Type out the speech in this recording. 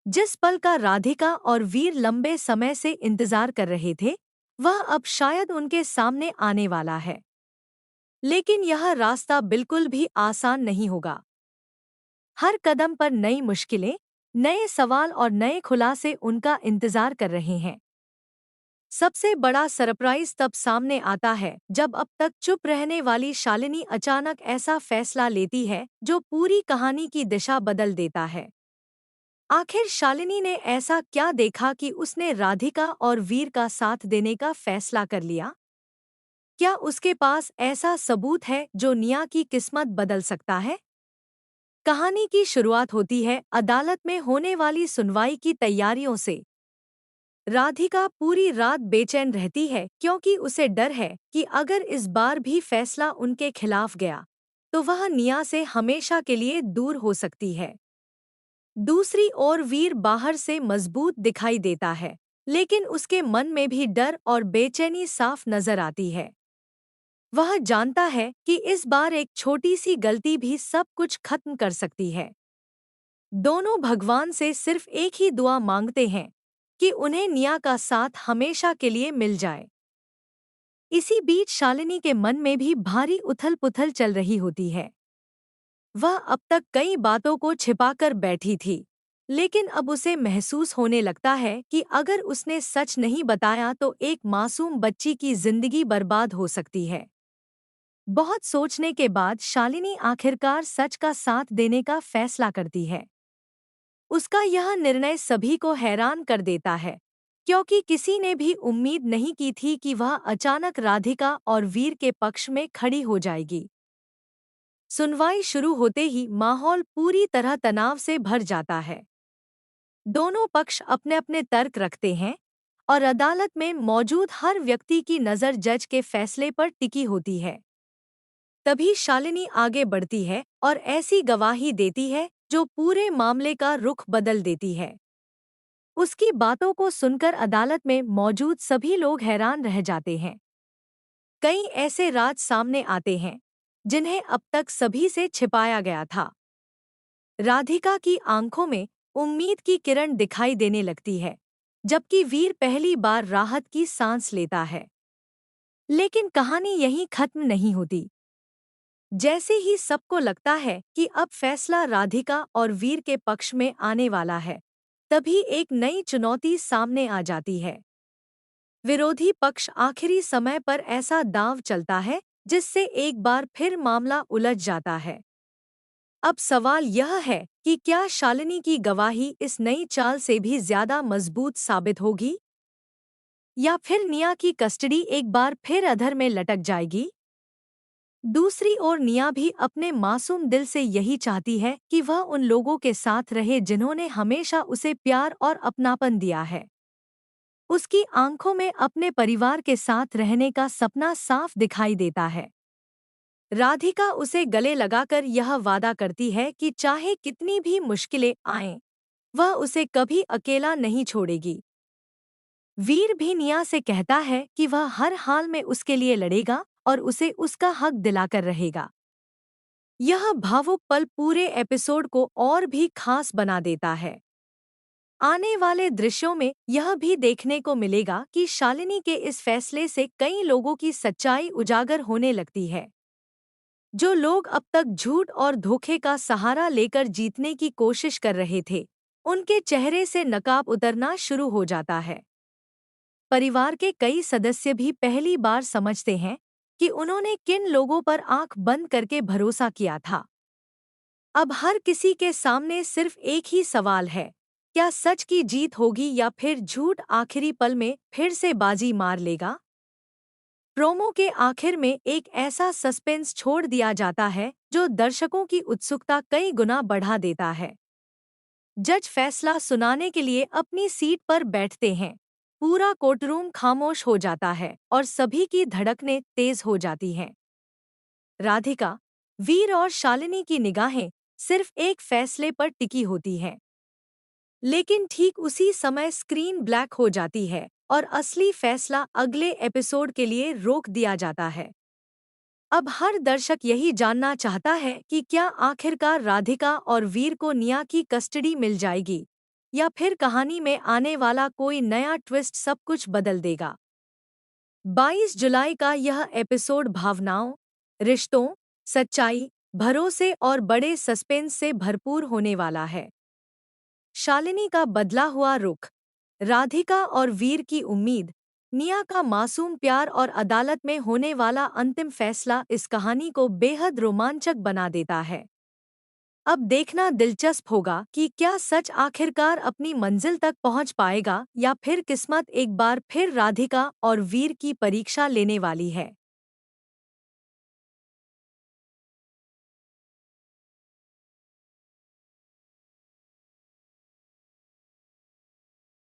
जिस पल का राधिका और वीर लंबे समय से इंतजार कर रहे थे, वह अब शायद उनके सामने आने वाला है। लेकिन यह रास्ता बिल्कुल भी आसान नहीं होगा। हर कदम पर नई मुश्किलें, नए सवाल और नए खुलासे उनका इंतजार कर रहे हैं। सबसे बड़ा सरप्राइज तब सामने आता है जब अब तक चुप रहने वाली शालिनी अचानक ऐसा फैसला लेती है जो पूरी कहानी की दिशा बदल देता है। आखिर शालिनी ने ऐसा क्या देखा कि उसने राधिका और वीर का साथ देने का फैसला कर लिया? क्या उसके पास ऐसा सबूत है जो निया की किस्मत बदल सकता है? कहानी की शुरुआत होती है अदालत में होने वाली सुनवाई की तैयारियों से। राधिका पूरी रात बेचैन रहती है क्योंकि उसे डर है कि अगर इस बार भी फैसला उनके खिलाफ गया, तो वह निया से हमेशा के लिए दूर हो सकती है। दूसरी ओर वीर बाहर से मजबूत दिखाई देता है, लेकिन उसके मन में भी डर और बेचैनी साफ नजर आती है। वह जानता है कि इस बार एक छोटी सी गलती भी सब कुछ खत्म कर सकती है। दोनों भगवान से सिर्फ एक ही दुआ मांगते हैं कि उन्हें निया का साथ हमेशा के लिए मिल जाए। इसी बीच शालिनी के मन में भी भारी उथल-पुथल चल रही होती है। वह अब तक कई बातों को छिपाकर बैठी थी, लेकिन अब उसे महसूस होने लगता है कि अगर उसने सच नहीं बताया तो एक मासूम बच्ची की जिंदगी बर्बाद हो सकती है। बहुत सोचने के बाद शालिनी आखिरकार सच का साथ देने का फैसला करती है। उसका यह निर्णय सभी को हैरान कर देता है, क्योंकि किसी ने भी उम्मीद नहीं की थी कि वह अचानक राधिका और वीर के पक्ष में खड़ी हो जाएगी। सुनवाई शुरू होते ही माहौल पूरी तरह तनाव से भर जाता है। दोनों पक्ष अपने अपने तर्क रखते हैं और अदालत में मौजूद हर व्यक्ति की नज़र जज के फैसले पर टिकी होती है। तभी शालिनी आगे बढ़ती है और ऐसी गवाही देती है जो पूरे मामले का रुख बदल देती है। उसकी बातों को सुनकर अदालत में मौजूद सभी लोग हैरान रह जाते हैं। कई ऐसे राज सामने आते हैं जिन्हें अब तक सभी से छिपाया गया था। राधिका की आंखों में उम्मीद की किरण दिखाई देने लगती है, जबकि वीर पहली बार राहत की सांस लेता है। लेकिन कहानी यहीं खत्म नहीं होती। जैसे ही सबको लगता है कि अब फैसला राधिका और वीर के पक्ष में आने वाला है, तभी एक नई चुनौती सामने आ जाती है। विरोधी पक्ष आखिरी समय पर ऐसा दांव चलता है जिससे एक बार फिर मामला उलझ जाता है। अब सवाल यह है कि क्या शालिनी की गवाही इस नई चाल से भी ज्यादा मजबूत साबित होगी, या फिर निया की कस्टडी एक बार फिर अधर में लटक जाएगी? दूसरी ओर निया भी अपने मासूम दिल से यही चाहती है कि वह उन लोगों के साथ रहे जिन्होंने हमेशा उसे प्यार और अपनापन दिया है। उसकी आंखों में अपने परिवार के साथ रहने का सपना साफ दिखाई देता है। राधिका उसे गले लगाकर यह वादा करती है कि चाहे कितनी भी मुश्किलें आएं, वह उसे कभी अकेला नहीं छोड़ेगी। वीर भी निया से कहता है कि वह हर हाल में उसके लिए लड़ेगा और उसे उसका हक दिलाकर रहेगा। यह भावुक पल पूरे एपिसोड को और भी खास बना देता है। आने वाले दृश्यों में यह भी देखने को मिलेगा कि शालिनी के इस फैसले से कई लोगों की सच्चाई उजागर होने लगती है। जो लोग अब तक झूठ और धोखे का सहारा लेकर जीतने की कोशिश कर रहे थे, उनके चेहरे से नकाब उतरना शुरू हो जाता है। परिवार के कई सदस्य भी पहली बार समझते हैं कि उन्होंने किन लोगों पर आंख बंद करके भरोसा किया था। अब हर किसी के सामने सिर्फ एक ही सवाल है, क्या सच की जीत होगी या फिर झूठ आखिरी पल में फिर से बाजी मार लेगा? प्रोमो के आखिर में एक ऐसा सस्पेंस छोड़ दिया जाता है जो दर्शकों की उत्सुकता कई गुना बढ़ा देता है। जज फैसला सुनाने के लिए अपनी सीट पर बैठते हैं। पूरा कोर्टरूम खामोश हो जाता है और सभी की धड़कनें तेज हो जाती हैं। राधिका, वीर और शालिनी की निगाहें सिर्फ एक फैसले पर टिकी होती हैं। लेकिन ठीक उसी समय स्क्रीन ब्लैक हो जाती है और असली फैसला अगले एपिसोड के लिए रोक दिया जाता है। अब हर दर्शक यही जानना चाहता है कि क्या आखिरकार राधिका और वीर को निया की कस्टडी मिल जाएगी, या फिर कहानी में आने वाला कोई नया ट्विस्ट सब कुछ बदल देगा। 22 जुलाई का यह एपिसोड भावनाओं, रिश्तों, सच्चाई, भरोसे और बड़े सस्पेंस से भरपूर होने वाला है। शालिनी का बदला हुआ रुख, राधिका और वीर की उम्मीद, निया का मासूम प्यार और अदालत में होने वाला अंतिम फैसला इस कहानी को बेहद रोमांचक बना देता है। अब देखना दिलचस्प होगा कि क्या सच आखिरकार अपनी मंजिल तक पहुंच पाएगा या फिर किस्मत एक बार फिर राधिका और वीर की परीक्षा लेने वाली है।